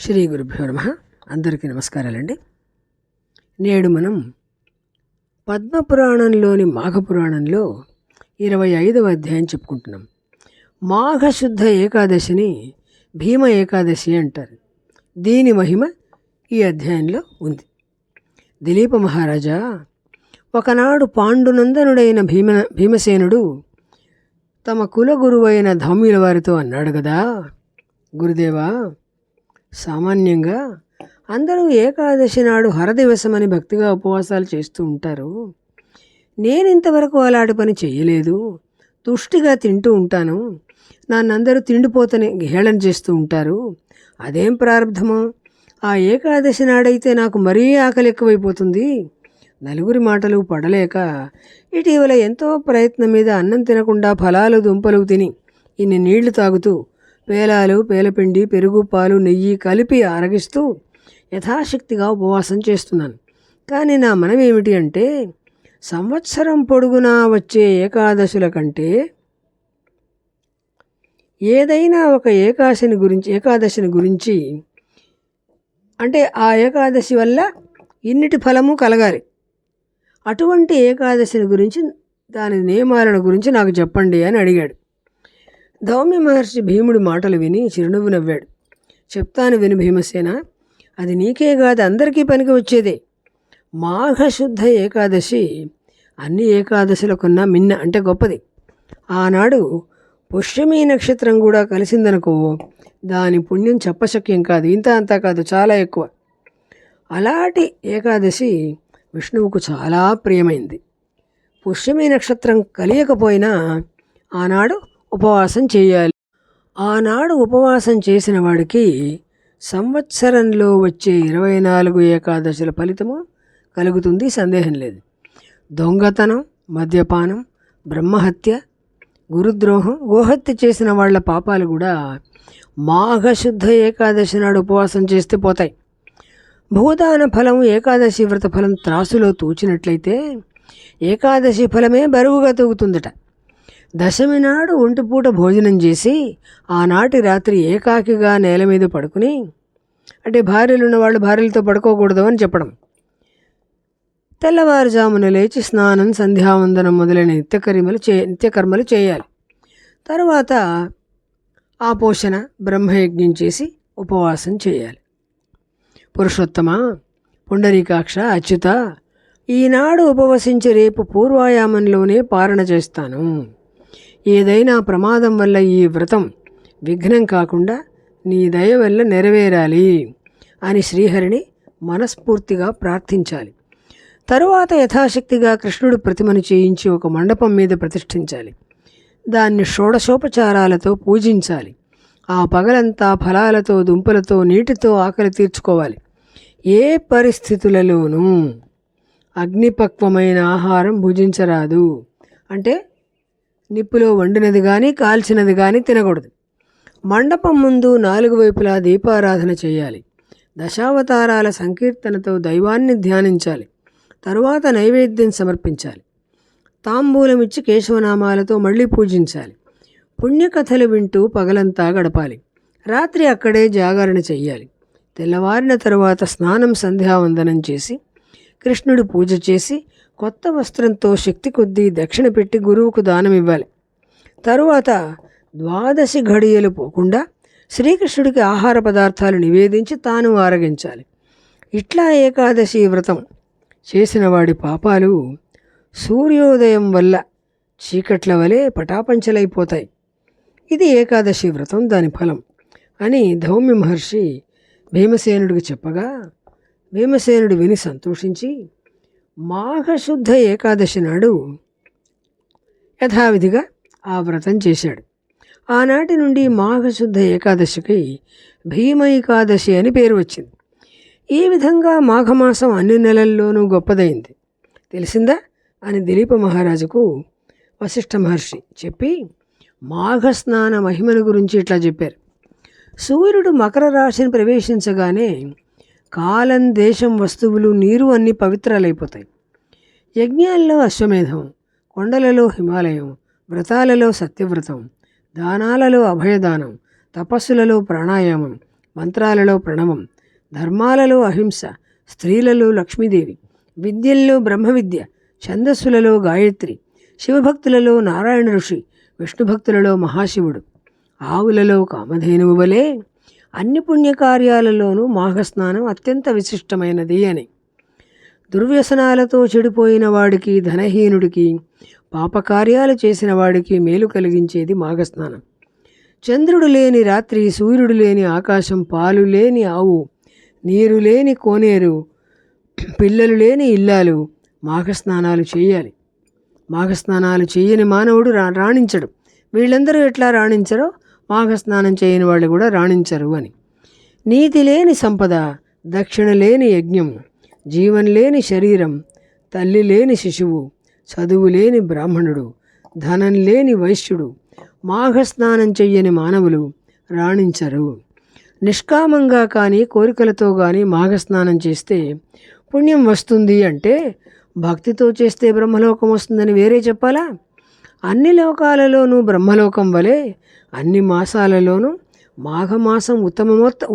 శ్రీ గురుభ్యో నమః. అందరికీ నమస్కారాలండి. నేడు మనం పద్మపురాణంలోని మాఘపురాణంలో 25వ అధ్యాయం చెప్పుకుంటున్నాం. మాఘశుద్ధ ఏకాదశిని భీమ ఏకాదశి అంటారు. దీని మహిమ ఈ అధ్యాయంలో ఉంది. దిలీప మహారాజా, ఒకనాడు పాండునందనుడైన భీమసేనుడు తమ కులగురువైన ధౌమ్యుల వారితో అన్నాడు కదా, గురుదేవా, సామాన్యంగా అందరూ ఏకాదశి నాడు హరదివసమని భక్తిగా ఉపవాసాలు చేస్తూ ఉంటారు. నేను ఇంతవరకు అలాంటి పని చేయలేదు. తుష్టిగా తింటూ ఉంటాను. నన్నందరూ తిండిపోతని హేళన చేస్తూ ఉంటారు. అదేం ప్రారంధమో, ఆ ఏకాదశి నాడైతే నాకు మరీ ఆకలి ఎక్కువైపోతుంది. నలుగురి మాటలు పడలేక ఇటీవల ఎంతో ప్రయత్నం మీద అన్నం తినకుండా ఫలాలు దుంపలు తిని ఇన్ని నీళ్లు తాగుతూ పేలాలు, పేలపిండి, పెరుగు, పాలు, నెయ్యి కలిపి ఆరగిస్తూ యథాశక్తిగా ఉపవాసం చేస్తున్నాను. కానీ నా మనవి ఏమిటి అంటే, సంవత్సరం పొడుగునా వచ్చే ఏకాదశుల కంటే ఏదైనా ఒక ఏకాదశిని గురించి అంటే ఆ ఏకాదశి వల్ల ఇన్నిటి ఫలము కలగాలి. అటువంటి ఏకాదశిని గురించి, దాని నియమాలను గురించి నాకు చెప్పండి అని అడిగాడు. ధౌమ్య మహర్షి భీముడి మాటలు విని చిరునవ్వు నవ్వాడు. చెప్తాను విను భీమసేన, అది నీకే కాదు అందరికీ పనికి వచ్చేదే. మాఘశుద్ధ ఏకాదశి అన్ని ఏకాదశులకున్నా మిన్న అంటే గొప్పది. ఆనాడు పుష్యమీ నక్షత్రం కూడా కలిసిందనుకో, దాని పుణ్యం చెప్పశక్యం కాదు. ఇంత అంతా కాదు, చాలా ఎక్కువ. అలాంటి ఏకాదశి విష్ణువుకు చాలా ప్రియమైంది. పుష్యమీ నక్షత్రం కలియకపోయినా ఆనాడు ఉపవాసం చేయాలి. ఆనాడు ఉపవాసం చేసిన వాడికి సంవత్సరంలో వచ్చే 24 ఏకాదశుల ఫలితము కలుగుతుంది, సందేహం లేదు. దొంగతనం, మద్యపానం, బ్రహ్మహత్య, గురుద్రోహం, గోహత్య చేసిన వాళ్ళ పాపాలు కూడా మాఘశుద్ధ ఏకాదశి నాడు ఉపవాసం చేస్తే పోతాయి. భూదాన ఫలం, ఏకాదశి వ్రత ఫలం త్రాసులో తూచినట్లయితే ఏకాదశి ఫలమే బరువుగా తూగుతుందట. దశమి నాడు ఒంటిపూట భోజనం చేసి ఆనాటి రాత్రి ఏకాకిగా నేల మీద పడుకుని, అంటే భార్యలు ఉన్నవాళ్ళు భార్యలతో పడుకోకూడదు అని చెప్పడం, తెల్లవారుజామున లేచి స్నానం, సంధ్యావందనం మొదలైన నిత్యకర్మలు చేయాలి. తరువాత ఆపోషణ, బ్రహ్మయజ్ఞం చేసి ఉపవాసం చేయాలి. పురుషోత్తమ, పుండరీకాక్ష, అచ్యుత, ఈనాడు ఉపవసించి రేపు పూర్వాయామంలోనే పారణ చేస్తాను. ఏదైనా ప్రమాదం వల్ల ఈ వ్రతం విఘ్నం కాకుండా నీ దయ వల్ల నెరవేరాలి అని శ్రీహరిని మనస్ఫూర్తిగా ప్రార్థించాలి. తరువాత యథాశక్తిగా కృష్ణుడి ప్రతిమను చేయించి ఒక మండపం మీద ప్రతిష్ఠించాలి. దాన్ని షోడశోపచారాలతో పూజించాలి. ఆ పగలంతా ఫలాలతో, దుంపలతో, నీటితో ఆకలి తీర్చుకోవాలి. ఏ పరిస్థితులలోనూ అగ్నిపక్వమైన ఆహారం భుజించరాదు. అంటే నిప్పులో వండినది కానీ కాల్చినది కానీ తినకూడదు. మండపం ముందు 4 వైపులా దీపారాధన చేయాలి. దశావతారాల సంకీర్తనతో దైవాన్ని ధ్యానించాలి. తరువాత నైవేద్యం సమర్పించాలి. తాంబూలమిచ్చి కేశవనామాలతో మళ్ళీ పూజించాలి. పుణ్యకథలు వింటూ పగలంతా గడపాలి. రాత్రి అక్కడే జాగరణ చెయ్యాలి. తెల్లవారిన తరువాత స్నానం, సంధ్యావందనం చేసి కృష్ణుడి పూజ చేసి కొత్త వస్త్రంతో శక్తి కొద్దీ దక్షిణ పెట్టి గురువుకు దానం ఇవ్వాలి. తరువాత 12 ఘడియలు పోకుండా శ్రీకృష్ణుడికి ఆహార పదార్థాలు నివేదించి తాను ఆరగించాలి. ఇట్లా ఏకాదశి వ్రతం చేసిన వాడి పాపాలు సూర్యోదయం వల్ల చీకట్ల వలె పటాపంచలైపోతాయి. ఇది ఏకాదశి వ్రతం, దాని ఫలం అని ధౌమ్య మహర్షి భీమసేనుడికి చెప్పగా, భీమసేనుడు విని సంతోషించి మాఘశుద్ధ ఏకాదశి నాడు యథావిధిగా ఆ వ్రతం చేశాడు. ఆనాటి నుండి మాఘశుద్ధ ఏకాదశికి భీమ ఏకాదశి అని పేరు వచ్చింది. ఈ విధంగా మాఘమాసం అన్ని నెలల్లోనూ గొప్పదైంది. తెలిసిందా అని దిలీప మహారాజుకు వశిష్ఠ మహర్షి చెప్పి మాఘస్నాన మహిమను గురించి ఇట్లా చెప్పారు. సూర్యుడు మకర రాశిని ప్రవేశించగానే కాలం, దేశం, వస్తువులు, నీరు అన్నీ పవిత్రాలైపోతాయి. యజ్ఞాల్లో అశ్వమేధం, కొండలలో హిమాలయం, వ్రతాలలో సత్యవ్రతం, దానాలలో అభయదానం, తపస్సులలో ప్రాణాయామం, మంత్రాలలో ప్రణవం, ధర్మాలలో అహింస, స్త్రీలలో లక్ష్మీదేవి, విద్యల్లో బ్రహ్మవిద్య, ఛందస్సులలో గాయత్రి, శివభక్తులలో నారాయణ ఋషి, విష్ణుభక్తులలో మహాశివుడు, ఆవులలో కామధేనువు వలె అన్ని పుణ్యకార్యాలలోనూ మాఘస్నానం అత్యంత విశిష్టమైనది అని. దుర్వ్యసనాలతో చెడిపోయిన వాడికి, ధనహీనుడికి, పాపకార్యాలు చేసిన వాడికి మేలు కలిగించేది మాఘస్నానం. చంద్రుడు లేని రాత్రి, సూర్యుడు లేని ఆకాశం, పాలు లేని ఆవు, నీరు లేని కోనేరు, పిల్లలు లేని ఇల్లాలు మాఘస్నానాలు చేయాలి. మాఘస్నానాలు చేయని మానవుడు రాణించడు. వీళ్ళందరూ ఎట్లా రాణించరో మాఘస్నానం చేయని వాళ్ళు కూడా రాణించరు అని. నీతి లేని సంపద, దక్షిణ లేని యజ్ఞం, జీవం లేని శరీరం, తల్లి లేని శిశువు, చదువు లేని బ్రాహ్మణుడు, ధనం లేని వైశ్యుడు, మాఘస్నానం చెయ్యని మానవులు రాణించరు. నిష్కామంగా కానీ కోరికలతో కానీ మాఘస్నానం చేస్తే పుణ్యం వస్తుంది అంటే భక్తితో చేస్తే బ్రహ్మలోకం వస్తుందని వేరే చెప్పాలా? అన్ని లోకాలలోనూ బ్రహ్మలోకం వలె అన్ని మాసాలలోనూ మాఘమాసం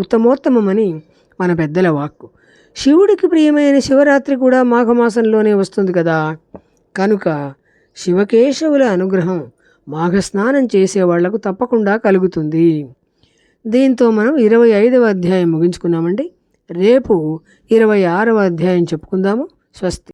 ఉత్తమోత్తమమని మన పెద్దల వాక్కు. శివుడికి ప్రియమైన శివరాత్రి కూడా మాఘమాసంలోనే వస్తుంది కదా. కనుక శివకేశవుల అనుగ్రహం మాఘస్నానం చేసేవాళ్లకు తప్పకుండా కలుగుతుంది. దీంతో మనం 25వ అధ్యాయం ముగించుకున్నామండి. రేపు 26వ అధ్యాయం చెప్పుకుందాము. స్వస్తి.